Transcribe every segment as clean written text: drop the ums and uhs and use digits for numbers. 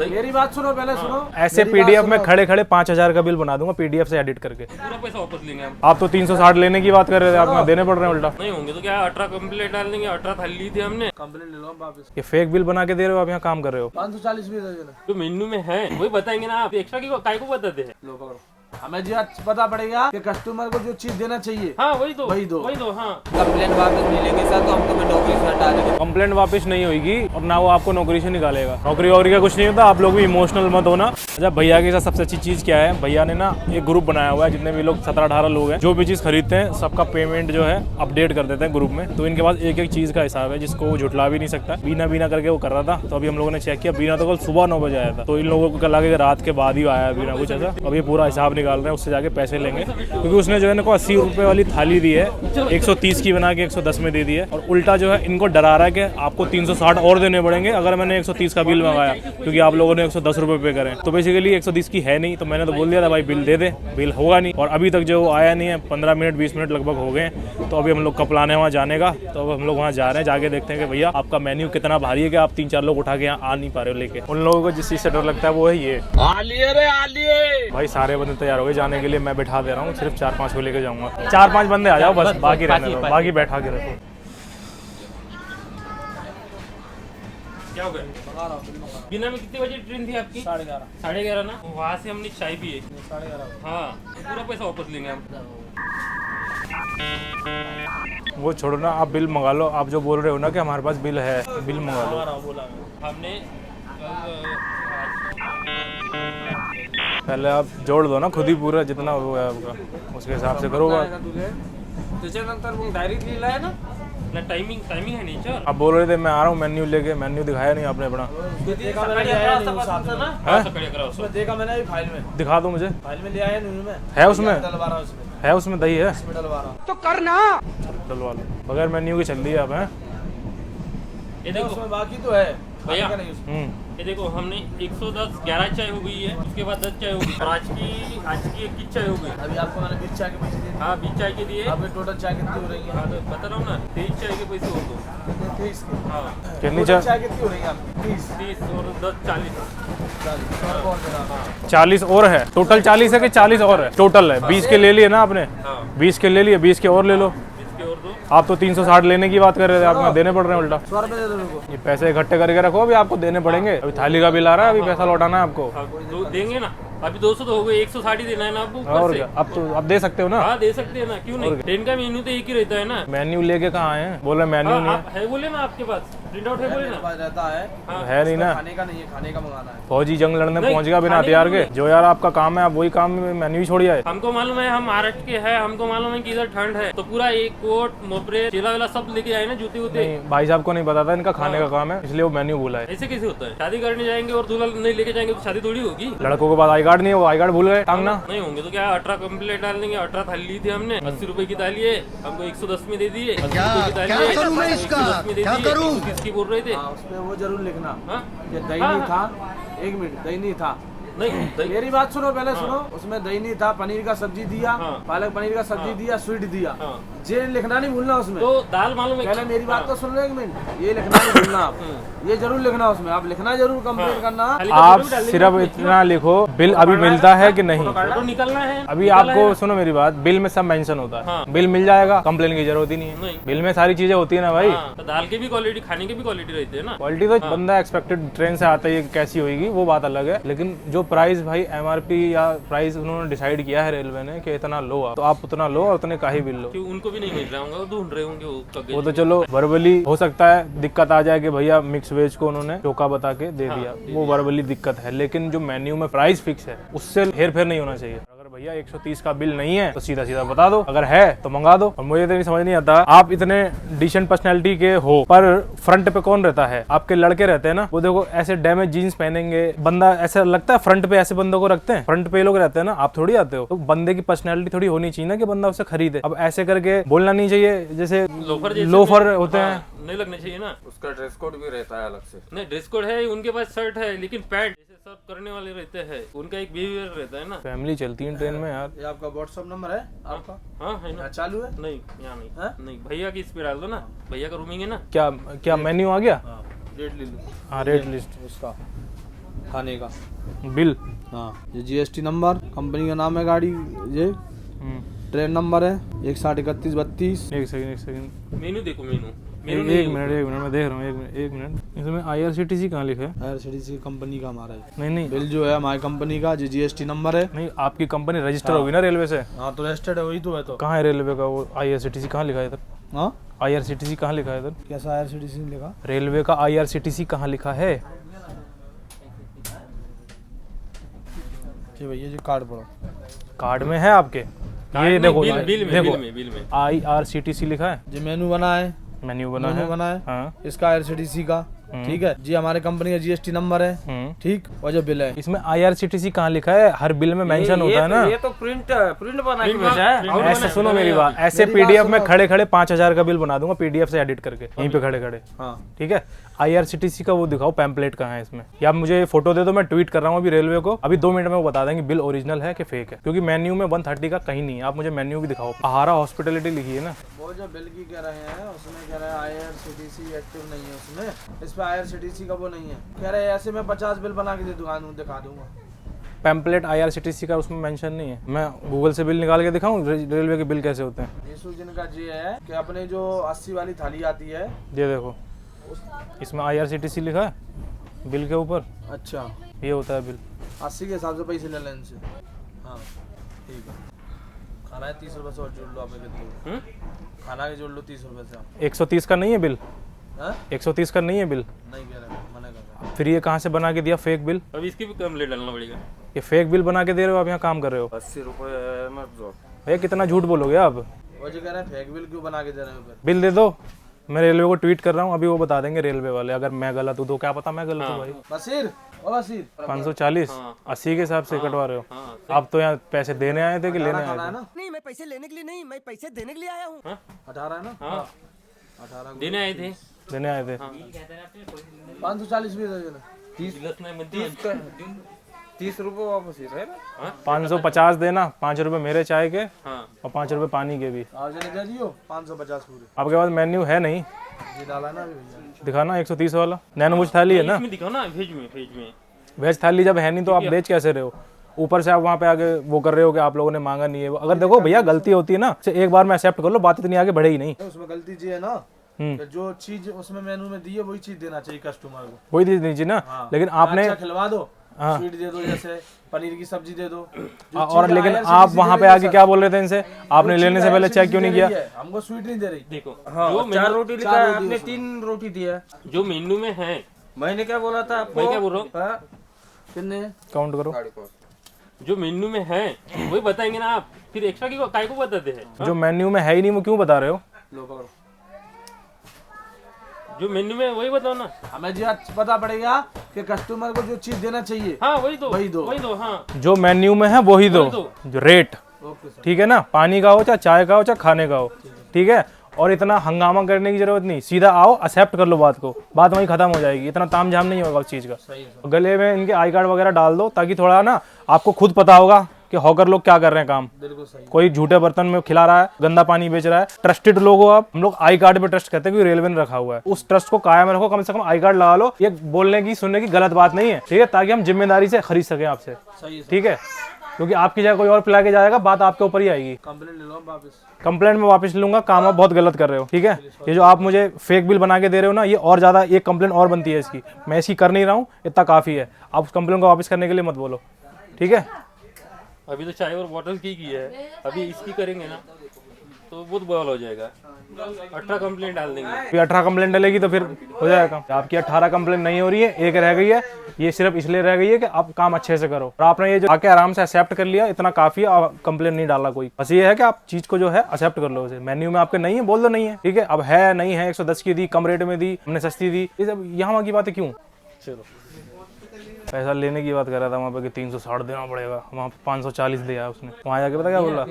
मेरी बात सुनो, पहले सुनो। ऐसे पीडीएफ में खड़े खड़े 5,000 का बिल बना दूंगा पीडीएफ से एडिट करके। पूरा पैसा वापस लेंगे हम। आप तो 360 लेने की बात कर रहे थे, आप देने पड़ रहे हैं उल्टा। नहीं होंगे तो क्या 18 कंप्लेंट डाल देंगे। 18 थाली ली थी हमने। कंप्लेंट ले लो वापस। ये फेक बिल बना के दे रहे हो आप, यहाँ काम कर रहे हो। 540 भी दे देना। जो मेन्यू में है वही बताएंगे ना आप। एक्स्ट्रा की काय को बताते हैं। लो पकड़ो। हमें जी आज पता पड़ेगा कि कस्टमर को जो चीज देना चाहिए। हाँ वही दो वही दो। हाँ। कंप्लेंट वापस मिलेंगे सर तो हमको नौकरी से हटा देंगे। कंप्लेंट वापस नहीं होगी और ना वो आपको नौकरी से निकालेगा। नौकरी वोकरी का कुछ नहीं होता, आप लोग भी इमोशनल मत होना। अच्छा, भैया के साथ सबसे अच्छी चीज़ क्या है, भैया ने ना एक ग्रुप बनाया हुआ है, जितने भी लोग 17-18 लोग हैं, जो भी चीज़ खरीदते हैं सबका पेमेंट जो है अपडेट कर देते हैं ग्रुप में। तो इनके पास एक एक चीज़ का हिसाब है जिसको वो झुटला भी नहीं सकता। बीना करके वो कर रहा था। तो अभी हम लोगों ने चेक किया, बीना तो कल सुबह 9 बजे आया था। तो इन लोगों को कल आगे रात के बाद ही आया बीना कुछ ऐसा। अभी पूरा हिसाब निकाल रहे हैं, उससे जाके पैसे लेंगे, क्योंकि उसने जो है ना 80 रुपये वाली थाली दी है, 130 की बना के 110 में दे दी है। और उल्टा जो है इनको डरा रहा है कि आपको 360 और देने पड़ेंगे अगर मैंने 130 का बिल मंगाया, क्योंकि आप लोगों ने 110 रुपये पे करें। तो बेसिकली 130 की है नहीं, तो मैंने तो बोल दिया था भाई बिल दे दे, बिल होगा नहीं। और अभी तक जो आया नहीं है, 15 मिनट 20 मिनट लगभग हो गए। तो अभी हम लोग का प्लान है वहाँ जाने का। तो अब हम लोग वहाँ जा रहे हैं, जाके देखते हैं कि भैया आपका मेन्यू कितना भारी है कि आप 3-4 लोग उठा के यहाँ आ नहीं पा रहे हो लेके। उन लोगों को जिस चीज़ से डर लगता है वो है ये। आलिए भाई, सारे बंदे तैयार हो गए जाने के लिए, मैं बैठा दे रहा हूँ, सिर्फ 4-5 को लेके जाऊंगा। 4-5 बंदे आ जाओ बस, बाकी रहने दो, बाकी बैठा के रखो। क्या हो गया? बिना में कितने बजे ट्रेन थी आपकी? 11:30 ना। वहाँ से हमने चाय पिए 11:30। हाँ, पूरा पैसा वापस लेंगे हम। वो छोड़ो ना, आप बिल मंगा लो। आप जो बोल रहे हो ना कि हमारे पास बिल है, बिल मंगा लो। हमने पहले आप जोड़ दो ना खुद ही पूरा, जितना हुआ है आपका उसके हिसाब से करो बात। त्याच्यानंतर मग डायरेक्ट लिहिलं आहे ना ना टाइमिंग है नेचर। आप बोल रहे थे मैं आ रहा हूँ मेन्यू लेके, मेन्यू दिखाया नहीं आपने अपना। देखा मैंने लिया नहीं साथ में ना। है? उसमें देखा मैंने अभी फाइल में। दिखा दो मुझे। फाइल में लिया है नहीं में। है उसमें? डलवा रहा उसमें। है उसमें दही है? इसमें डलवा रहा तो करना डलवा लो। बगैर मेन्यू के चल रही है आप हैं? ये हूं। देखो उसमें बाकी तो है भैया। खाने का नहीं उसमें। ये देखो हमने 110 11 चाय हो गई है, उसके बाद 10 चाय हो गई, और आज की 21 चाय हो गई। अभी आपको मैंने 20 चाय के पैसे दिए। हाँ 20 चाय के दिए। आपके टोटल चाय कितनी हो रही है? हाँ तो बता रहा हूँ ना, 23 चाय के पैसे हो तो। 23 की। हाँ कितनी टोटल चाय कितनी हो रही है आपकी? 30 30 और 10 40। 40 और कौन दे रहा है? 40 और है टोटल? 40 है कि 40 और है टोटल? है 20 के ले लिए ना आपने? हाँ 20 के ले लिए, 20 के और ले लो। इसके और दो। आप तो 360 लेने की बात कर रहे थे, आप देने पड़ रहे हैं उल्टा। 100 रुपए दे दो मेरे को। ये पैसे इकट्ठे करके रखो, अभी आपको देने पड़ेंगे। अभी थाली का बिल आ रहा है, अभी पैसा लौटाना है आपको। हाँ, दो देंगे ना। अभी 200 तो हो गए, 160 देना है ना आपको ऊपर और से। क्या, अब तो अब दे सकते हो ना। हाँ दे सकते हैं ना, क्यों नहीं। ट्रेन का मेन्यू तो एक ही रहता है ना। मेन्यू लेके कहाँ आए हैं? बोल रहे मेन्यू हाँ, नहीं आप है बोले ना, आपके पास प्रिंट आउट है बोले मेरे ना। पास रहता है। हाँ है नहीं ना। खाने का नहीं है, खाने का मंगाना है। फौजी जंग लड़ने नहीं, पहुंच गया बिना खाने हथियार का के। नहीं। जो यार आपका काम है आप वही काम में मेन्यू ही छोड़ आए। हमको मालूम है हम महाराष्ट्र के हैं, हमको मालूम है कि इधर ठंड है, तो पूरा एक कोट मोपरे चेला वेला सब लेके आए ना, जूते वूते। नहीं, भाई साहब को नहीं पता था इनका खाने का काम है, इसलिए वो मेन्यू भूला है। ऐसे कैसे होता है? शादी करने जाएंगे और दूल्हा नहीं लेके जाएंगे तो शादी थोड़ी होगी। लड़कों के पास आई कार्ड नहीं है, वो आई कार्ड भूल गए टांगना। नहीं होंगे तो क्या 18 कंप्लेंट डाल देंगे। 18 थाली ली थी हमने, 80 रुपए की थाली है, हमको 110 में दे दिए। 80 रुपए की थाली है, 110 में दे दिए। 130 की बोल रहे थे। हाँ उसमें वो जरूर लिखना हाँ? कि दही नहीं था। 1 मिनट, दही नहीं था। नहीं दही- मेरी बात सुनो, पहले सुनो। उसमें दही नहीं था, पनीर का सब्जी दिया, हाँ। पालक पनीर का सब्जी दिया, स्वीट दिया। हाँ। ये लिखना नहीं भूलना उसमें। तो दाल मालूम है। पहले मेरी बात तो सुन लो 1 मिनट। ये लिखना नहीं भूलना आप। ये जरूर लिखना उसमें, आप लिखना जरूर, कंप्लेंट करना। थाली का आप फोटो भी डाल देंगे सिर्फ उसमें। इतना लिखो बिल अभी मिलता है कि नहीं। फोटो निकलना है। अभी निकला आपको है। सुनो मेरी बात, बिल में सब मेंशन होता है। हाँ। बिल मिल जाएगा, कंप्लेन की जरूरत ही नहीं है। नहीं। बिल में सारी चीजें होती है ना भाई। हाँ, तो दाल की भी क्वालिटी, खाने की भी क्वालिटी रहती है ना। क्वालिटी तो बंदा एक्सपेक्टेड ट्रेन से आता है कैसी होगी वो बात अलग है, लेकिन जो प्राइस भाई एमआरपी या प्राइस उन्होंने डिसाइड किया है रेलवे ने कि इतना लो तो आप उतना लो और उतने का ही बिल लो। क्यों उनको भी नहीं मिल रहा होगा, वो ढूंढ रहे होंगे वो तो चलो वर्बली हो सकता है दिक्कत आ जाए कि भैया मिक्स वेज को उन्होंने चोका बता के दे दिया, वो वर्बली दिक्कत है। लेकिन जो मेन्यू में प्राइस फिक्स है उससे हेर फेर नहीं होना चाहिए। अगर भैया 130 का बिल नहीं है तो सीधा सीधा बता दो, अगर है तो मंगा दो। और मुझे तो नहीं समझ नहीं आता, आप इतने डिसेंट पर्सनैलिटी के हो पर फ्रंट पे कौन रहता है? आपके लड़के रहते हैं ना, वो देखो ऐसे डैमेज जीन्स पहनेंगे, बंदा ऐसा लगता है फ्रंट पे ऐसे बंदों को रखते हैं। फ्रंट पे लोग रहते हैं ना, आप थोड़ी आते हो। तो बंदे की पर्सनैलिटी थोड़ी होनी चाहिए ना कि बंदा उसे खरीदे। अब ऐसे करके बोलना नहीं चाहिए जैसे लोफर होते हैं। नहीं लगने चाहिए ना। उसका ड्रेस कोड भी रहता है अलग से। नहीं ड्रेस कोड है, उनके पास शर्ट है, लेकिन पैंट जैसे सर्व करने वाले रहते हैं, उनका एक बिहेवियर रहता है ना। फैमिली चलती है ट्रेन में यार। ये आपका व्हाट्सएप नंबर है आपका? हाँ है ना। यहाँ चालू है? नहीं यहाँ नहीं। हाँ? नहीं भैया की इस पे डाल दो ना, भैया का रूमिंग है ना। क्या क्या मेन्यू आ गया? रेट ले लो। हाँ रेट लिस्ट उसका खाने का। बिल। हाँ, ये जीएसटी नंबर, कंपनी का नाम है गाड़ी, ये ट्रेन नंबर है 613132। एक सेकंड मेनू देखो, मेनू एक मिनट मैं देख रहा हूँ। एक मिनट इसमें IRCTC कहाँ लिखा है? IRCTC कंपनी का हमारा है। नहीं बिल जो है हमारी कंपनी का, जो जीएसटी नंबर है। नहीं, आपकी कंपनी रजिस्टर होगी ना रेलवे से? हाँ तो रजिस्टर्ड है, वही तो है। तो कहाँ है रेलवे का वो IRCTC कहाँ लिखा है इधर? हाँ, IRCTC कहाँ लिखा है इधर? कैसा IRCTC ने लिखा? रेलवे का IRCTC कहाँ लिखा है? ये भैया जो कार्ड पड़ो, कार्ड में है आपके? ये देखो, बिल देखो में IRCTC लिखा है। जो मेनू बना है, मेन्यू बना है। हाँ। इसका IRCTC का, ठीक है जी, हमारे कंपनी का जीएसटी नंबर है, ठीक, और जो बिल है इसमें IRCTC कहाँ लिखा है? हर बिल में मेंशन होता है ना। ये तो प्रिंट बना के भेजा है। ऐसे सुनो मेरी बात, ऐसे PDF में खड़े खड़े 5000 का बिल बना दूंगा PDF से एडिट करके, यहीं पे खड़े खड़े। हाँ, ठीक है, IRCTC का वो दिखाओ, पैम्पलेट कहाँ है इसमें? या आप मुझे फोटो दे दो, मैं ट्वीट कर रहा हूँ अभी रेलवे को, अभी 2 मिनट में वो बता देंगे बिल ओरिजिनल है कि फेक है, क्योंकि मेन्यू में 130 का कहीं नहीं है। आप मुझे मेन्यू भी दिखाओ। आहारा हॉस्पिटलिटी लिखी है ना। वो जो बिल की कह रहे हैं उसमें कह रहे हैं IRCTC एक्टिव नहीं है उसमें, इस पे IRCTC का वो नहीं है। कह रहे हैं ऐसे मैं 50 बिल बना के दिखा दूंगा। पैम्पलेट IRCTC का उसमें मेंशन नहीं है। मैं गूगल से बिल निकाल के दिखाऊं रेलवे के बिल कैसे होते हैं? इशू जिनका ये है कि अपने जो 80 वाली थाली आती है, ये देखो, इसमें IRCTC लिखा है बिल के ऊपर। अच्छा, ये होता है बिल। 80 के हिसाब से पैसे ले लें इनसे। हाँ ठीक है, खाना है 30 रुपये से और जोड़ लो, आप कितनी खाना के जोड़ लो 30 रुपये से आप। 130 का नहीं है बिल? हाँ? 130 का नहीं है बिल? नहीं कह रहे, मना कर रहे। फिर ये कहाँ से बना के दिया फेक बिल? अब इसकी भी कंप्लेंट डालना पड़ेगा। ये फेक बिल बना के दे रहे हो आप, यहाँ काम कर रहे हो? 80 रुपए मत दो भैया, कितना झूठ बोलोगे आप? वो जो कह रहे हैं फेक बिल क्यों बना के दे रहे हो फिर? बिल दे दो, मैं रेलवे को ट्वीट कर रहा हूँ, अभी वो बता देंगे रेलवे वाले। अगर मैं गलत हूँ तो क्या पता मैं गलत हूँ भाई। बसीर, ओ बसीर, 540 80 के हिसाब से कटवा रहे हो आप? तो यहाँ पैसे देने आए थे कि लेने आए खाना है थे? ना? नहीं, मैं पैसे लेने के लिए नहीं, मैं पैसे देने के लिए आया हूँ। 18 है ना? हाँ 18 देने आए थे। देने आए थे। 540 भी दे देना। 30 रुपए वापस ही रहे ना। 550 देना, 5 रुपए मेरे चाय के हाँ और 5 रुपए पानी के भी। आप जो दे दियो 550 पूरे। आपके पास मेन्यू है नहीं? ये डाला ना अभी भैया। दिखाना 130 वाला नैनो मुझ थाली है ना। इसमें दिखाओ ना, भेज में वेज थाली जब है नहीं तो आप बेच कैसे रहे हो? ऊपर से आप वहाँ पे आगे वो कर रहे हो कि आप लोगों ने मांगा नहीं है। अगर देखो भैया गलती होती है ना, एक बार में एक्सेप्ट कर लो, बात इतनी आगे बढ़े ही नहीं। उसमें गलती जी है ना, कि जो चीज उसमें मेनू में दी है वही चीज देना चाहिए कस्टमर को। वही दे दीजिए ना। हाँ। लेकिन आपने अच्छा खिलवा दो, स्वीट दे दो, जैसे पनीर की सब्जी दे दो। जो और चीज़ लेकिन IRCTC आप दे वहाँ रही पे है आके सर, क्या बोल रहे थे इनसे? आपने जो लेने चीज़ से पहले IRCTC चेक क्यों नहीं दे किया? रही है, हमको स्वीट नहीं दे रही। देखो हाँ, जो 4 मेनू रोटी लिखा है, आपने 3 रोटी दिया है। जो मेन्यू में है, मैंने क्या बोला था आपको? मैं क्या बोल रहा हूँ, हाँ? कितने? काउंट करो। जो मेन्यू में है वही बताएंगे ना आप, फिर एक्स्ट्रा की काय को बताते हैं? जो मेन्यू में है ही नहीं वो क्यों बता रहे हो? लो पकड़ो। जो मेन्यू में वही बताओ ना। हमें जी आज पता पड़ेगा कि कस्टमर को जो चीज देना चाहिए हाँ वही दो वही दो। वही दो। हाँ जो मेन्यू में है वही दो। वही दो। जो रेट, ओके सर। ठीक है ना, पानी का हो चाहे चाय का हो चाहे खाने का हो, ठीक है। और इतना हंगामा करने की जरूरत नहीं, सीधा आओ एक्सेप्ट कर लो बात को, बात वहीं खत्म हो जाएगी। इतना तामझाम नहीं होगा उस चीज़ का। गले में इनके आई कार्ड वगैरह डाल दो ताकि थोड़ा ना आपको खुद पता होगा कि हॉकर लोग क्या कर रहे हैं काम। बिल्कुल सही। कोई झूठे बर्तन में खिला रहा है, गंदा पानी बेच रहा है। ट्रस्टेड लोग हो आप। हम लोग आई कार्ड पे ट्रस्ट करते हैं क्योंकि रेलवे ने रखा हुआ है। उस ट्रस्ट को कायम रखो, कम से कम आई कार्ड लगा लो। ये बोलने की सुनने की गलत बात नहीं है, ठीक है, ताकि हम जिम्मेदारी से खरीद सकें आपसे, सही है। ठीक है। क्योंकि आपकी जगह कोई और पिला के जाएगा, बात आपके ऊपर ही आएगी। कंप्लेंट ले लो हम वापस। कंप्लेंट में वापस लूंगा, काम आप बहुत गलत कर रहे हो, ठीक है। ये जो आप मुझे फेक बिल बना के दे रहे हो ना, ये और ज्यादा एक कंप्लेंट और बनती है इसकी। मैं इसकी कर नहीं रहा हूँ, इतना काफी है। आप उस कंप्लेंट को वापस करने के लिए मत बोलो, ठीक है। अभी तो चाय और बॉटल की है, अभी इसकी करेंगे ना तो बहुत बवाल हो जाएगा। 18 कंप्लेंट डाल देंगे। फिर 18 कंप्लेंट डलेगी तो फिर हो जाएगा काम। आपकी 18 कंप्लेंट नहीं हो रही है, एक रह गई है। ये सिर्फ इसलिए रह गई है कि आप काम अच्छे से करो, और आपने ये जो आके आराम से एक्सेप्ट कर लिया, इतना काफी है। कंप्लेंट नहीं डाला कोई, बस ये है कि आप चीज को जो है एक्सेप्ट कर लो। उसे मेन्यू में आपके नहीं है, बोल दो नहीं है, ठीक है। अब है नहीं है, 110 की दी, कम रेट में दी, हमने सस्ती दी, ये सब यहाँ वहाँ की बातें क्यों? चलो, पैसा लेने की बात कर रहा था वहाँ पे कि 360 देना पड़ेगा, वहाँ 540 दिया उसने। वहाँ जाके पता क्या बोला?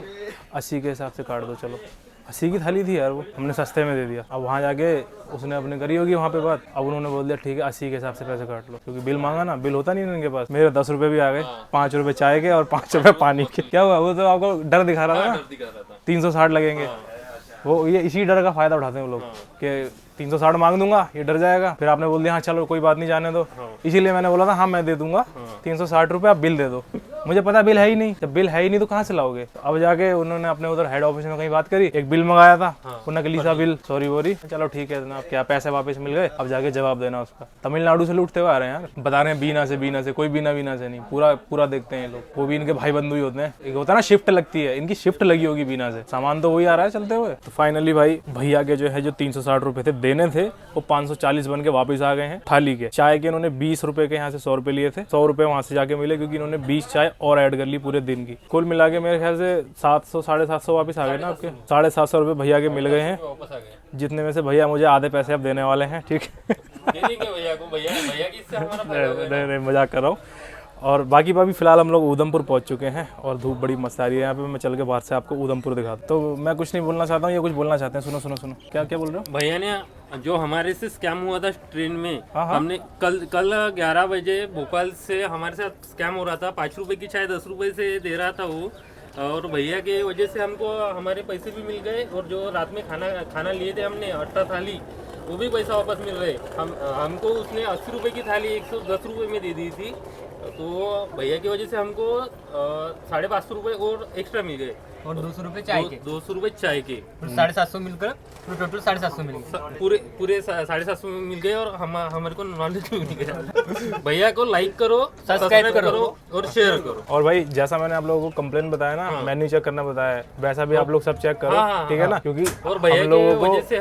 80 के हिसाब से काट दो। चलो, 80 की थाली थी यार, वो हमने सस्ते में दे दिया। अब वहाँ जाके उसने अपने करी होगी वहाँ पे बात, अब उन्होंने बोल दिया ठीक है 80 के हिसाब से पैसे काट लो, क्योंकि बिल मांगा ना, बिल होता नहीं उनके पास। मेरे 10 रुपये भी आ गए, 5 रुपये चाय के और 5 रुपये पानी के। क्या हुआ? वो तो आपको डर दिखा रहा था ना, 360 लगेंगे। वो ये इसी डर का फायदा उठाते हैं वो लोग कि 360 मांग दूंगा, ये डर जाएगा। फिर आपने बोल दिया हाँ चलो कोई बात नहीं जाने दो, इसीलिए मैंने बोला था हाँ मैं दे दूंगा 360 रुपये, आप बिल दे दो। मुझे पता बिल है ही नहीं, जब बिल है ही नहीं तो कहाँ से लाओगे। तो अब जाके उन्होंने अपने उधर हेड ऑफिस में कहीं बात करी, एक बिल मंगाया था, वो नकली सा बिल, सॉरी वोरी, चलो ठीक है जनाब, क्या पैसे वापस मिल गए, अब जाके जवाब देना उसका। तमिलनाडु से लूटते हुए आ रहे हैं यार, बता रहे हैं बीना से, कोई बीना से नहीं, पूरा देखते हैं लोग, वो भी इनके भाई बंधु ही होते हैं। एक होता है ना शिफ्ट लगती है, इनकी शिफ्ट लगी होगी बीना से, सामान तो वही आ रहा है चलते हुए। तो फाइनली भाई भैया के जो है जो 360 रुपए थे देने थे, वो 540 बन के वापस आ गए हैं। थाली के चाय के इन्होंने 20 रुपए के यहाँ से 100 रुपए लिए थे, 100 रुपए वहां से जाके मिले, क्योंकि इन्होंने 20 चाय और ऐड कर ली पूरे दिन की। कुल मिला के मेरे ख्याल से 700 750 वापस आ गए ना आपके, 750 रुपए भैया के मिल गए हैं, जितने में से भैया मुझे आधे पैसे अब देने वाले हैं। ठीक है नहीं मजाक कर रहा हूँ। और बाकी भाभी फिलहाल हम लोग उधमपुर पहुंच चुके हैं और धूप बड़ी मस्त आ रही है यहाँ पे। मैं चल के बाहर से आपको उधमपुर दिखाता। तो मैं कुछ नहीं बोलना चाहता हूँ, ये कुछ बोलना चाहते हैं। सुनो क्या बोल रहे हो? भैया ने जो हमारे से स्कैम हुआ था ट्रेन में, हमने कल 11 बजे भोपाल से हमारे साथ स्कैम हो रहा था। 5 रुपए की चाय 10 रुपए से दे रहा था वो, और भैया के वजह से हमको हमारे पैसे भी मिल गए, और जो रात में खाना लिए थे हमने 8 थाली, वो भी पैसा वापस मिल रहे। हमको उसने 80 रुपए की थाली 110 रुपए में दे दी थी, तो भैया की वजह से हमको 550 रुपए और एक्स्ट्रा मिल गए, और 200 रुपए चाय के, 200 रुपए चाय के, 750 मिलकर टोटल 750 मिल गए, पूरे 750 में मिल गए। और हमारे को नॉलेज भी मिल गया। भैया को लाइक करो, सब्सक्राइब करो और शेयर करो। और भाई जैसा मैंने आप लोगों को कंप्लेन बताया ना, मेन्यू चेक करना बताया, वैसा भी आप लोग सब चेक करो, ठीक है ना, क्योंकि और भैया की वजह से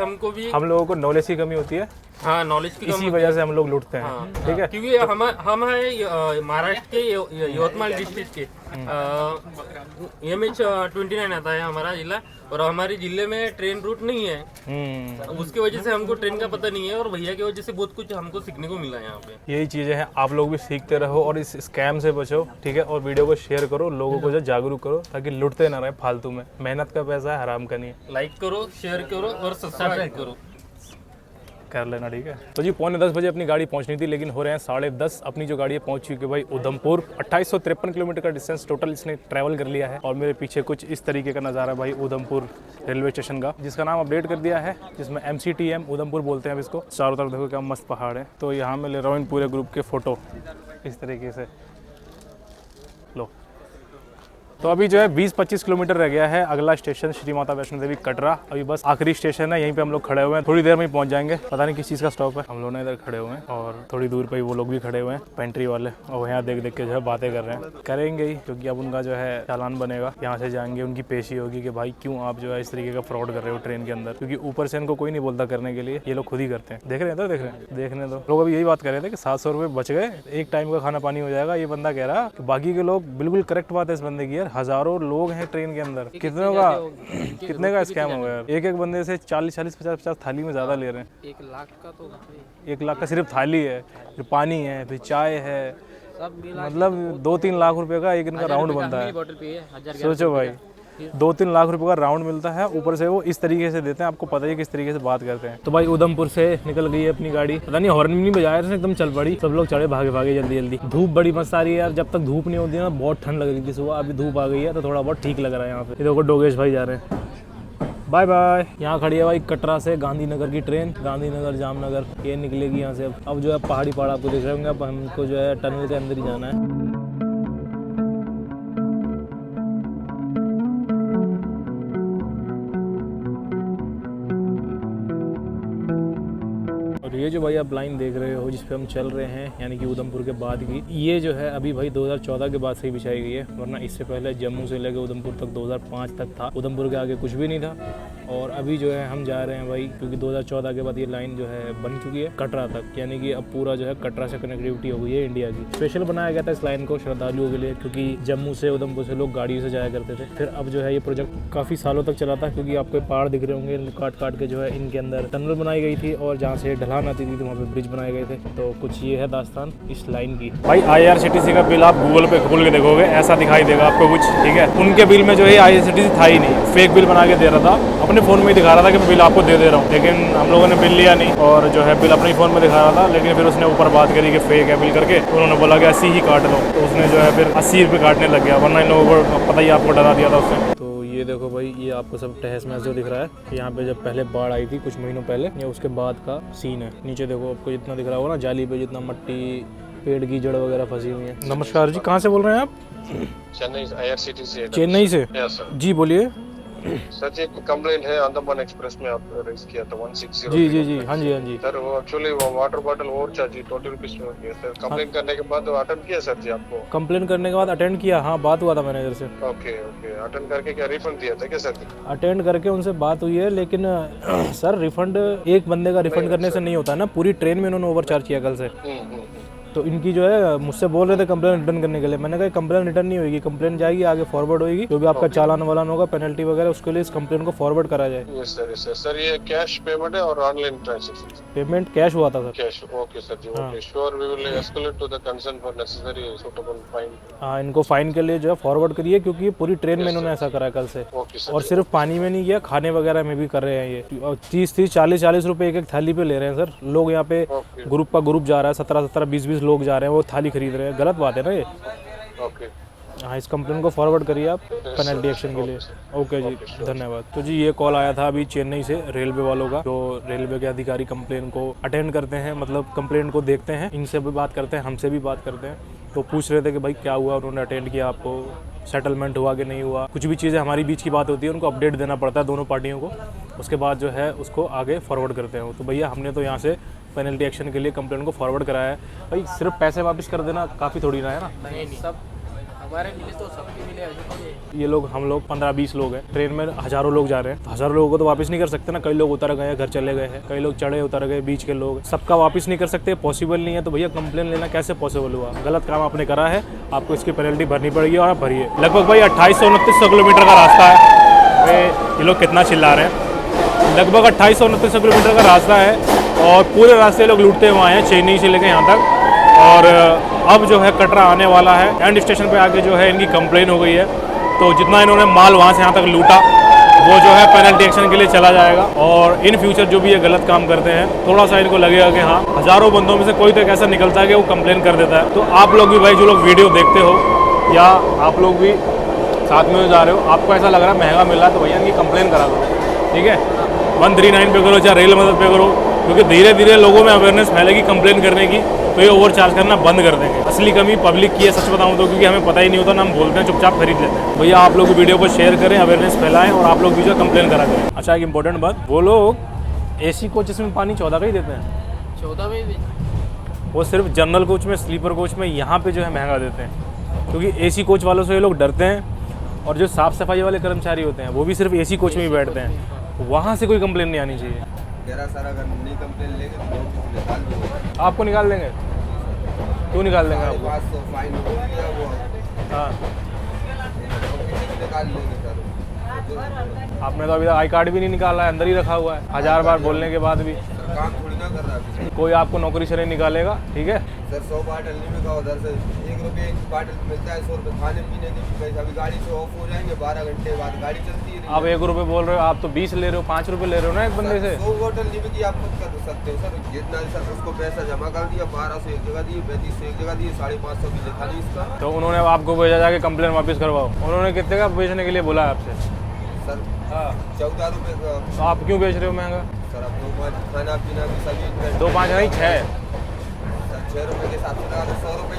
हम लोगों को नॉलेज की कमी होती है। हाँ, नॉलेज की इसी वजह से हम लोग लूटते हैं, ठीक है। क्योंकि हम है महाराष्ट्र के यवतमाल डिस्ट्रिक्ट के, MH29 आता है हमारा जिला, और हमारे जिले में ट्रेन रूट नहीं है, उसकी वजह से हमको ट्रेन का पता नहीं है, और भैया की वजह से बहुत कुछ हमको सीखने को मिला यहाँ पे। यही चीजें हैं, आप लोग भी सीखते रहो और इस स्कैम से बचो, ठीक है। और वीडियो को शेयर करो, लोगों को जो जागरूक करो, ताकि लुटते ना रहे फालतू में। मेहनत का पैसा है, हराम का नहीं है। लाइक करो, शेयर करो और सब्सक्राइब करो, कर लेना, ठीक है। तो जी 9:45 बजे अपनी गाड़ी पहुंचनी थी, लेकिन हो रहे हैं 10:30। अपनी जो गाड़ी है पहुंच चुकी है भाई उधमपुर। 2853 किलोमीटर का डिस्टेंस टोटल इसने ट्रैवल कर लिया है। और मेरे पीछे कुछ इस तरीके का नज़ारा भाई उधमपुर रेलवे स्टेशन का, जिसका नाम अपडेट कर दिया है, जिसमें MCTM उधमपुर बोलते हैं अब इसको। चारों तरफ देखो क्या मस्त पहाड़ है। तो यहाँ मैं ले रहा हूँ इन पूरे ग्रुप के फ़ोटो इस तरीके से, लो। तो अभी जो है 20-25 किलोमीटर रह गया है। अगला स्टेशन श्री माता वैष्णो देवी कटरा, अभी बस आखिरी स्टेशन है, यहीं पे हम लोग खड़े हुए हैं। थोड़ी देर में ही पहुंच जाएंगे, पता नहीं किस चीज़ का स्टॉप है। हम लोग इधर खड़े हुए हैं और थोड़ी दूर पे ही वो लोग भी खड़े हुए हैं, पेंट्री वाले, और यहाँ देख के जो है बातें कर रहे हैं। करेंगे ही, क्योंकि अब उनका जो है चालान बनेगा, यहाँ से जाएंगे, उनकी पेशी होगी कि भाई क्यों आप जो है इस तरीके का फ्रॉड कर रहे हो ट्रेन के अंदर, क्योंकि ऊपर से इनको कोई नहीं बोलता करने के लिए, ये लोग खुद ही करते हैं। देख रहे हैं तो देखने दो। लोग अभी यही बात कर रहे थे कि 700 रुपये बच गए, एक टाइम का खाना पानी हो जाएगा। ये बंदा कह रहा कि बाकी के लोग, बिल्कुल करेक्ट बात है इस बंदे की यार, हज़ारों लोग हैं ट्रेन के अंदर, कितने का स्कैम हो गया यार। एक बंदे से 40-40, 50-50 थाली में ज्यादा ले रहे हैं। 1 लाख का तो 1 लाख का सिर्फ थाली है, फिर पानी है, फिर चाय है, मतलब 2-3 लाख रुपए का एक इनका राउंड बनता है। सोचो भाई, 2-3 लाख रुपए का राउंड मिलता है, ऊपर से वो इस तरीके से देते हैं। आपको पता ही किस तरीके से बात करते हैं। तो भाई उधमपुर से निकल गई है अपनी गाड़ी, पता नहीं हॉर्न नहीं बजाया, एकदम चल पड़ी। सब लोग चढ़े भागे जल्दी। धूप बड़ी मस्त आ रही है यार। जब तक धूप नहीं होती ना बहुत ठंड लग रही थी सुबह, अभी धूप आ गई है तो थोड़ा बहुत ठीक लग रहा है यहाँ पे। देखो डोगेश भाई जा रहे हैं, बाय बाय। यहाँ खड़ी है भाई कटरा से गांधीनगर की ट्रेन, गांधीनगर जामनगर, ये निकलेगी यहाँ से। अब जो है पहाड़ी आपको दिख रहे होंगे, अब हमको जो है टनल के अंदर ही जाना है। ये जो भाई आप लाइन देख रहे हो जिस पे हम चल रहे हैं, यानी कि उधमपुर के बाद की, ये जो है अभी भाई 2014 के बाद से ही बिछाई गई है, वरना इससे पहले जम्मू से लेकर उधमपुर तक 2005 तक था। उधमपुर के आगे कुछ भी नहीं था। और अभी जो है हम जा रहे हैं भाई, क्योंकि 2014 के बाद ये लाइन जो है बन चुकी है कटरा तक, यानी कि अब पूरा जो है कटरा से कनेक्टिविटी हो गई है इंडिया की। स्पेशल बनाया गया था इस लाइन को श्रद्धालुओं के लिए, क्योंकि जम्मू से उधमपुर से लोग गाड़ियों से जाया करते थे। फिर अब जो है ये प्रोजेक्ट काफ़ी सालों तक चला था, क्योंकि आपको पहाड़ दिख रहे होंगे, काट के जो है इनके अंदर टनल बनाई गई थी, और जहाँ से ढलान आती थी तो वहाँ पे ब्रिज बनाए गए थे। तो कुछ ये है दास्तान इस लाइन की। भाई IRCTC का बिल आप गूगल पे खोल के देखोगे, ऐसा दिखाई देगा आपको कुछ, ठीक है। उनके बिल में जो है IRCTC था ही नहीं, फेक बिल बना के दे रहा था। अपने फ़ोन में ही दिखा रहा था कि मैं बिल आपको दे रहा हूँ, लेकिन हम लोगों ने बिल लिया नहीं, और जो है बिल अपने फ़ोन में दिखा रहा था। लेकिन फिर उसने ऊपर बात करी कि फेक है बिल करके, उन्होंने बोला कि 80 ही काट दो, तो उसने जो है फिर 80 रुपये काटने लग गया, वरना इन लोगों को पता ही आपको डरा दिया था उसने। तो ये देखो भाई, ये आपको सब तहस महस जो दिख रहा है, यहाँ पे जब पहले बाढ़ आई थी कुछ महीनों पहले, ये उसके बाद का सीन है। नीचे देखो आपको जितना दिख रहा होगा ना जाली पे, जितना मट्टी, पेड़ की जड़ वगैरह फंसी हुई है। नमस्कार जी, कहाँ से बोल रहे हैं आप? चेन्नई IRCTC। चेन्नई से? जी बोलिए। सर जी, कंप्लेंट है अंडमान एक्सप्रेस में आप रेज किया था 160। जी जी जी, हाँ जी हाँ जी सर, वो एक्चुअली वो वाटर बॉटल और चार्ज 20 रुपीज में किया सर। कंप्लेंट करने के बाद अटेंड किया सर जी आपको? कंप्लेन करने के बाद अटेंड किया, हाँ बात हुआ था मैनेजर से। ओके ओके, अटेंड करके क्या रिफंड दिया था क्या सर जी? अटेंड करके उनसे बात हुई है, लेकिन सर रिफंड एक बंदे का रिफंड करने से नहीं होता है ना, पूरी ट्रेन में इन्होंने ओवरचार्ज किया कल से। तो इनकी जो है मुझसे बोल रहे थे कंप्लेन रिटर्न करने के लिए। मैंने कहा कंप्लेन रिटर्न नहीं होगी, कंप्लेन जाएगी आगे फॉरवर्ड होगी, जो भी आपका चालान वालान होगा, पेनल्टी वगैरह, उसके लिए इस कंप्लेन को फॉरवर्ड करा जाए। Yes sir, yes sir. Sir ये कैश पेमेंट है और ऑनलाइन ट्रांजैक्शन? पेमेंट कैश हुआ था sir. Cash, okay sir ji, okay sure, we will escalate to the concern for necessary suitable fine. हाँ, इनको फाइन के लिए जो है फॉरवर्ड करिए, क्योंकि ये पूरी ट्रेन में इन्होंने ऐसा करा कल से। Okay sir. और सिर्फ पानी में नहीं किया, खाने वगैरह में भी कर रहे हैं ये। और 30-30, 40-40 रुपए एक थाली पे ले रहे हैं सर लोग। यहाँ पे ग्रुप का ग्रुप जा रहा है, 17-17, 20-20 लोग जा रहे हैं, वो थाली खरीद रहे हैं। गलत बात है ना ये। ओके, हाँ, इस कंप्लेन को फॉरवर्ड करिए आप पेनल्टी एक्शन के लिए। ओके जी, धन्यवाद। तो जी ये कॉल आया था अभी चेन्नई से रेलवे वालों का, जो रेलवे के अधिकारी कंप्लेन को अटेंड करते हैं, मतलब कंप्लेन को देखते हैं, इनसे भी बात करते हैं, हमसे भी बात करते हैं। तो पूछ रहे थे कि भाई क्या हुआ, उन्होंने अटेंड किया, आपको सेटलमेंट हुआ कि नहीं हुआ। कुछ भी चीज़ें हमारी बीच की बात होती है, उनको अपडेट देना पड़ता है दोनों पार्टियों को, उसके बाद जो है उसको आगे फॉरवर्ड करते हैं। तो भैया हमने तो यहाँ से पेनल्टी एक्शन के लिए कंप्लेन को फॉरवर्ड कराया है। भाई सिर्फ पैसे वापस कर देना काफ़ी थोड़ी ना है ना। नहीं सब हमारे मिले तो सबके मिले, ऐसे थोड़ी। ये लोग, हम लोग 15-20 लोग हैं, ट्रेन में हज़ारों लोग जा रहे हैं, तो हज़ारों लोगों को तो वापस नहीं कर सकते ना। कई लोग उतर गए, घर चले गए हैं, कई लोग चढ़े उतर गए, बीच के लोग, सबका वापस नहीं कर सकते, पॉसिबल नहीं है। तो भैया कंप्लेन लेना कैसे पॉसिबल हुआ? गलत काम आपने करा है, आपको इसकी पेनल्टी भरनी पड़ेगी और आप भरिए। लगभग भाई 2800-2900 किलोमीटर का रास्ता है। ये लोग कितना चिल्ला रहे हैं? लगभग 2800-2900 किलोमीटर का रास्ता है और पूरे रास्ते लोग लूटते हुए आए हैं, चेन्नई से लेकर यहाँ तक। और अब जो है कटरा आने वाला है, एंड स्टेशन पे आके जो है इनकी कंप्लेन हो गई है। तो जितना इन्होंने माल वहाँ से यहाँ तक लूटा, वो जो है पेनल्टी एक्शन के लिए चला जाएगा। और इन फ्यूचर जो भी ये गलत काम करते हैं, थोड़ा सा इनको लगेगा कि हाँ, हज़ारों बंदों में से कोई तो एक ऐसा निकलता है कि वो कंप्लेन कर देता है। तो आप लोग भी भाई, जो लोग वीडियो देखते हो या आप लोग भी साथ में जा रहे हो, आपको ऐसा लग रहा है महंगा मिल रहा है, तो भैया इनकी कंप्लेन करा दो, ठीक है। 139 पे करो, चाहे रेल मदद पे करो, क्योंकि धीरे धीरे लोगों में अवेयरनेस फैलेगी कंप्लेन करने की, तो ये ओवर चार्ज करना बंद कर देंगे। असली कमी पब्लिक की है, सच बताऊं तो, क्योंकि हमें पता ही नहीं होता ना, हम बोलते हैं चुपचाप खरीद लेते हैं। भैया आप लोग वीडियो को शेयर करें, अवेयरनेस फैलाएं और आप लोग भी जो कंप्लेन करा करें। अच्छा, एक इंपॉर्टेंट बात, वो लोग AC कोचेस में पानी 14 का ही देते हैं, 14 में भी। वो सिर्फ जनरल कोच में, स्लीपर कोच में यहाँ पे जो है महंगा देते हैं, क्योंकि AC कोच वालों से ये लोग डरते हैं। और जो साफ़ सफाई वाले कर्मचारी होते हैं, वो भी सिर्फ AC कोच में ही बैठते हैं, वहाँ से कोई कंप्लेन नहीं आनी चाहिए। सारा अगर नहीं कंप्लेन लेंगे तो निकाल देंगे। आपको निकाल देंगे? क्यों निकाल देंगे आपको? 500 फाइन हो गया वो। हाँ, निकाल लेंगे सर। आपने तो अभी आई कार्ड भी नहीं निकाला है, अंदर ही रखा हुआ है, 1000 बार बोलने के बाद भी। काम थोड़ी ना कर रहा है कोई आपको नौकरी से नहीं निकालेगा, ठीक है। सर। 100 बाटल नहीं का उधर से 1 रुपये एक बाटल मिलता है, 100 रुपये खाने पीने के भी पैसा। अभी गाड़ी से ऑफ हो जाएंगे, 12 घंटे बाद गाड़ी चलती है। आप 1 रुपये बोल रहे हो, आप तो 20 ले रहे हो, 5 रुपये ले रहे हो ना एक बंदे से। 100 बोतल नहीं की आप खुद कर सकते हो सर। जितना सर उसको पैसा जमा कर दिया, 1200 एक जगह दिए, 3500 एक जगह दिए, 550 भी लिखा नहीं इसका। तो उन्होंने आपको भेजा जाके कंप्लेन वापस करवाओ। उन्होंने कितने का बेचने के लिए बोला है आपसे? सर हाँ, 14 रुपये का। तो आप क्यों बेच रहे हो महंगा? सर अब 2-5 खाना पीना भी सभी 2-5 नहीं, 6। सर 6 रुपये के साथ लगा तो 100 रुपये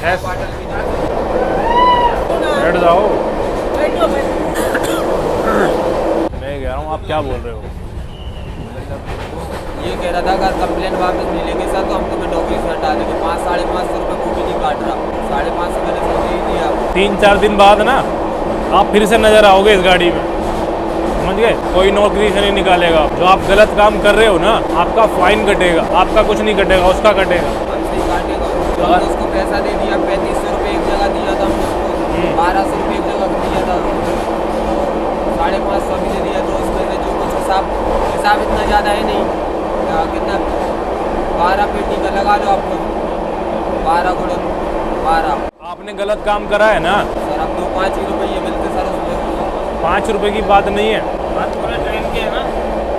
6 बाटल भी नहीं। बैठ जाओ। मैं कह रहा हूँ, आप क्या बोल रहे हो? ये कह रहा था अगर कंप्लेन वापस नहीं लेंगे सर तो हम तुम्हें नौकरी से हटा देंगे। 500-550 रुपये को भी नहीं काट रहा, 550 मैंने सर दे दिया। 3-4 दिन बाद ना आप फिर से नजर आओगे इस गाड़ी में, समझ गए। कोई नौकरी से नहीं निकालेगा। जो आप गलत काम कर रहे हो ना, आपका फाइन कटेगा, आपका कुछ नहीं कटेगा, उसका कटेगा। हमसे ही काटेगा। जो हमने उसको पैसा दे दिया, 3500 रुपये एक जगह दिया था हमने उसको, 1200 रुपये एक जगह दिया था, 550 भी दे दिया। तो उसमें से जो कुछ हिसाब इतना ज़्यादा है नहीं, कितना 12 पेटी का लगा लो आपको, 12 गुणे 12। आपने गलत काम करा है ना सर। अब तो 5 ही रुपये मिलते सर उसमें। 5 रुपये की बात नहीं है। बात पूरा ट्रेन की है ना,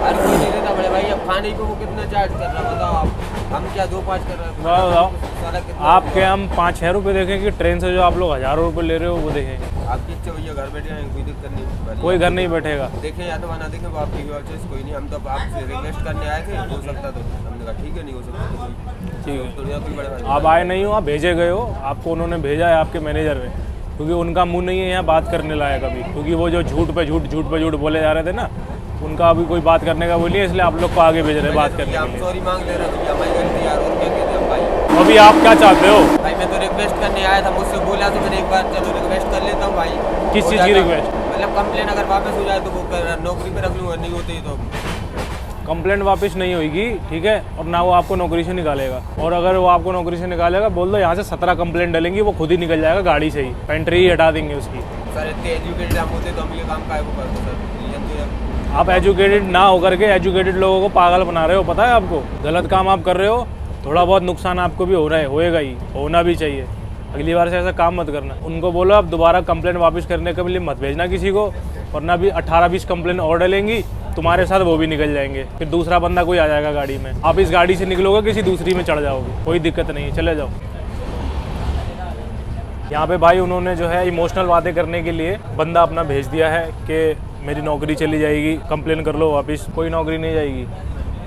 हर कोई नहीं देता बड़े भाई। अब खाने पे वो कितना चार्ज कर रहा है बताओ आप। हम क्या 2-5 कर रहे हैं बताओ। सारा कितना आपके हम 5-6 रुपये देखें कि ट्रेन से जो आप लोग हज़ारों रुपये ले रहे हो वो देखें। आपकी इच्छा भैया घर बैठे हैं, कोई दिक्कत नहीं। कोई घर नहीं बैठेगा। देखें या तो ना देखें वो आपकी चॉइस, कोई नहीं। हम तो आपसे रिक्वेस्ट करने आए थे, हो सकता तो हमने कहा ठीक है, नहीं हो सकता तो कोई ठीक है। दुनिया कोई बड़ा आप आए नहीं हो, आप भेजे गए हो, आपको उन्होंने भेजा है आपके मैनेजर ने, क्योंकि उनका मुंह नहीं है यहाँ बात करने लायक अभी, क्योंकि वो जो झूठ पे झूठ बोले जा रहे थे ना, उनका अभी कोई बात करने का वो नहीं है, इसलिए आप लोग को आगे भेज रहे हैं बात करने के हम लिए। सॉरी मांग ले रहे हैं भैया, हमारी गलती यार, और क्या कहते हैं भाई। अभी आप क्या चाहते हो? भाई मैं तो रिक्वेस्ट करने आया था, मुझसे बोला तो मैंने एक बार चलो रिक्वेस्ट कर लेता हूँ भाई। किस हो चीज़ की जाता- रिक्वेस्ट? मतलब कंप्लेन अगर वापस हो जाए तो वो नौकरी पे रख लूँगा, नहीं होती तो कंप्लेंट वापस नहीं होगी, ठीक है, और ना वो आपको नौकरी से निकालेगा। और अगर वो आपको नौकरी से निकालेगा, बोल दो यहाँ से 17 कंप्लेंट डलेंगी, वो खुद ही निकल जाएगा गाड़ी से ही, पेंट्री ही हटा देंगे उसकी। सर इतने एजुकेटेड हम होते तो हम ये काम काहे को करते सर। आप एजुकेटेड ना होकर के एजुकेटेड लोगों को पागल बना रहे हो, पता है आपको? गलत काम आप कर रहे हो, थोड़ा बहुत नुकसान आपको भी हो रहा है, होएगा ही, होना भी चाहिए। अगली बार से ऐसा काम मत करना। उनको बोलो आप दोबारा कंप्लेंट वापस करने के लिए मत भेजना किसी को, वरना भी 18-20 कंप्लेंट और डलेंगी तुम्हारे साथ, वो भी निकल जाएंगे, फिर दूसरा बंदा कोई आ जाएगा गाड़ी में, आप इस गाड़ी से निकलोगे किसी दूसरी में चढ़ जाओगे, कोई दिक्कत नहीं है, चले जाओ। यहाँ पे भाई उन्होंने जो है इमोशनल बातें करने के लिए बंदा अपना भेज दिया है कि मेरी नौकरी चली जाएगी, कंप्लेन कर लो वापस। कोई नौकरी नहीं जाएगी,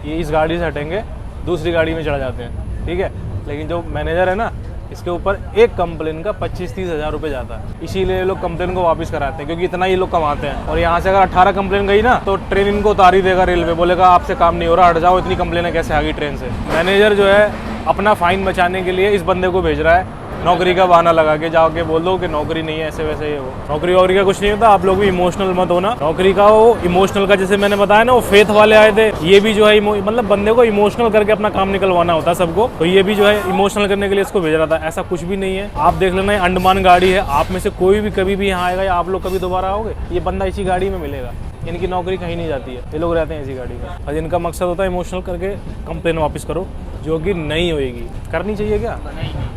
ये इस गाड़ी से हटेंगे, दूसरी गाड़ी में चढ़ जाते हैं, ठीक है। लेकिन जो मैनेजर है ना, इसके ऊपर एक कंप्लेन का 25-30 हज़ार रुपये जाता है, इसीलिए लोग कंप्लेन को वापस कराते हैं, क्योंकि इतना ये लोग कमाते हैं। और यहाँ से अगर 18 कंप्लेन गई ना, तो ट्रेन इनको उतार ही देगा, रेलवे बोलेगा आपसे काम नहीं हो रहा, हट जाओ, इतनी कंप्लेनें कैसे आ गई ट्रेन से। मैनेजर जो है अपना फाइन बचाने के लिए इस बंदे को भेज रहा है, नौकरी का बहाना लगा के जाके बोल दो कि नौकरी नहीं है, ऐसे वैसे ये वो। नौकरी वोकरी का कुछ नहीं होता, आप लोग भी इमोशनल मत होना। नौकरी का वो इमोशनल का, जैसे मैंने बताया ना, वो फेथ वाले आए थे, ये भी जो है मतलब बंदे को इमोशनल करके अपना काम निकलवाना होता है सबको, तो ये भी जो है इमोशनल करने के लिए इसको भेज रहा था। ऐसा कुछ भी नहीं है, आप देख लेना, ये अंडमान गाड़ी है, आप में से कोई भी कभी भी यहाँ आएगा या आप लोग कभी दोबारा आओगे, ये बंदा इसी गाड़ी में मिलेगा। इनकी नौकरी कहीं नहीं जाती है, ये लोग रहते हैं इसी गाड़ी में, और इनका मकसद होता है इमोशनल करके कंप्लेन वापस करो, जो कि नहीं होएगी। करनी चाहिए क्या?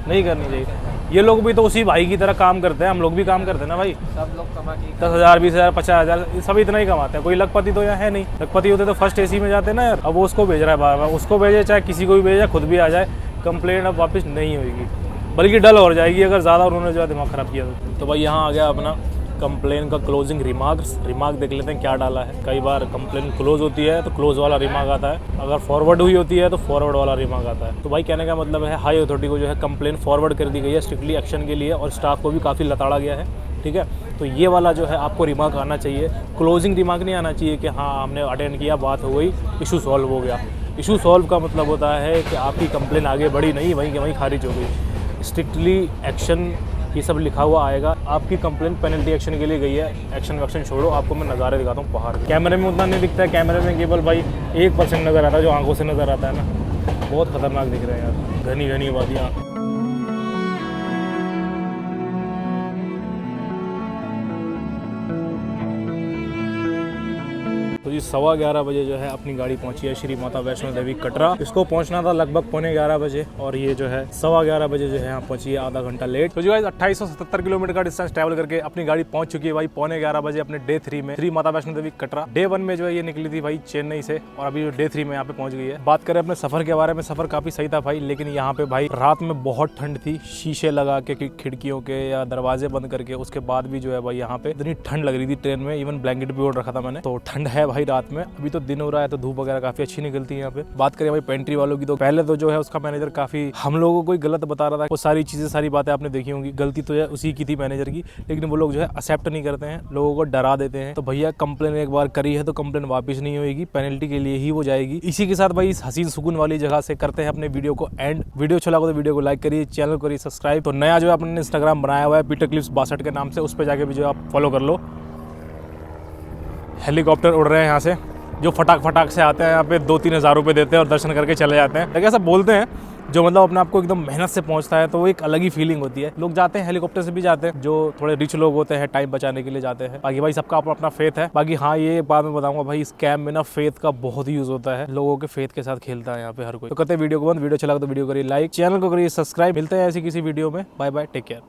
नहीं करनी चाहिए। ये लोग भी तो उसी भाई की तरह काम करते हैं, हम लोग भी काम करते हैं ना भाई। सब लोग कमा के 10,000, 20,000, 50,000 सब इतना ही कमाते हैं। कोई लखपति तो यहाँ है नहीं, लखपति होते तो फर्स्ट AC में जाते ना यार। अब वो उसको भेज रहा है बार बार, उसको भेजे चाहे किसी को भी भेजे, खुद भी आ जाए, कंप्लेंट अब वापस नहीं होगी, बल्कि डल हो जाएगी अगर ज़्यादा उन्होंने जो है दिमाग ख़राब किया तो भाई यहाँ आ गया अपना कंप्लेन का क्लोजिंग रिमार्क देख लेते हैं क्या डाला है। कई बार कंप्लेन क्लोज होती है तो क्लोज वाला रिमार्क आता है, अगर फॉरवर्ड हुई होती है तो फॉरवर्ड वाला रिमार्क आता है। तो भाई कहने का मतलब है हाई अथॉरिटी को जो है कंप्लेन फॉरवर्ड कर दी गई है स्ट्रिक्टली एक्शन के लिए, और स्टाफ को भी काफ़ी लताड़ा गया है, ठीक है। तो ये वाला जो है आपको रिमार्क आना चाहिए, क्लोजिंग रिमार्क नहीं आना चाहिए कि हाँ हमने अटेंड किया, बात हो गई, इशू सॉल्व हो गया। इशू सॉल्व का मतलब होता है कि आपकी कंप्लेन आगे बढ़ी नहीं, वहीं के वहीं खारिज हो गई। स्ट्रिक्टली एक्शन ये सब लिखा हुआ आएगा, आपकी कंप्लेन पेनल्टी एक्शन के लिए गई है, एक्शन वैक्शन छोड़ो। आपको मैं नज़ारे दिखाता हूँ पहाड़ के। कैमरे में उतना नहीं दिखता है, कैमरे में केवल भाई 1% नज़र आता है, जो आंखों से नज़र आता है ना, बहुत खतरनाक दिख रहा है यार, घनी घनी वादियाँ। तो जी 11:15 बजे जो है अपनी गाड़ी पहुंची है श्री माता वैष्णो देवी कटरा। इसको पहुंचना था लगभग 11:45 बजे, और ये जो है 11:15 बजे जो है यहाँ पहुंची है, आधा घंटा लेट। तो जो है 2877 किलोमीटर का डिस्टेंस ट्रैवल करके अपनी गाड़ी पहुंच चुकी है भाई 11:15 बजे अपने डे 3 में श्री माता वैष्णो देवी कटरा। डे 1 में जो है ये निकली थी भाई चेन्नई से, और अभी जो डे 3 में यहाँ पे पहुंच गई है। बात करें अपने सफर के बारे में, सफर काफी सही था भाई, लेकिन यहाँ पे भाई रात में बहुत ठंड थी, शीशे लगा के खिड़कियों के या दरवाजे बंद करके, उसके बाद भी जो है भाई यहाँ पे इतनी ठंड लग रही थी ट्रेन में, इवन ब्लैंकेट भी ओढ़ रखा था मैंने। तो ठंड है भाई रात में, अभी तो दिन हो रहा है तो धूप वगैरह काफी अच्छी निकलती है यहाँ पे। बात करें भाई पेंट्री वालों की, तो पहले तो जो है उसका मैनेजर काफी हम लोगों को गलत बता रहा था, वो सारी चीजें सारी बातें आपने देखी होंगी, गलती तो उसी की थी मैनेजर की, लेकिन वो लोग जो है एक्सेप्ट नहीं करते हैं, लोगों को डरा देते हैं। तो भैया कंप्लेन एक बार करी है तो कंप्लेन वापस नहीं होगी, पेनल्टी के लिए ही वो जाएगी। इसी के साथ भाई इस हसीन सुकून वाली जगह से करते हैं अपने वीडियो को एंड। वीडियो अच्छा लगा तो वीडियो को लाइक करिए, चैनल को करिए सब्सक्राइब। तो नया जो है अपने इंस्टाग्राम बनाया हुआ है पीटर क्लिप्स 62 के नाम से, उस पर जाके भी जो आप फॉलो कर लो। हेलीकॉप्टर उड़ रहे हैं यहाँ से, जो फटाक से आते हैं यहाँ पे 2-3 हज़ार रुपये देते हैं और दर्शन करके चले जाते हैं। लेकिन ऐसा बोलते हैं जो मतलब अपने आप को एकदम मेहनत से पहुंचता है तो वो एक अलग ही फीलिंग होती है। लोग जाते हैं हेलीकॉप्टर से भी जाते हैं, जो थोड़े रिच लोग होते हैं, टाइम बचाने के लिए जाते हैं। बाकी भाई सबका अपना फेथ है। बाकी हाँ ये बात मैं बताऊंगा भाई, इस कैम्प में ना फेथ का बहुत ही यूज होता है, लोगों के फेथ के साथ खेलता है यहाँ पे हर कोई। तो करते हैं वीडियो को बंद, वीडियो अच्छा लगा तो वीडियो करिए लाइक, चैनल को करिए सब्सक्राइब। मिलते हैं ऐसी किसी वीडियो में, बाय बाय, टेक केयर।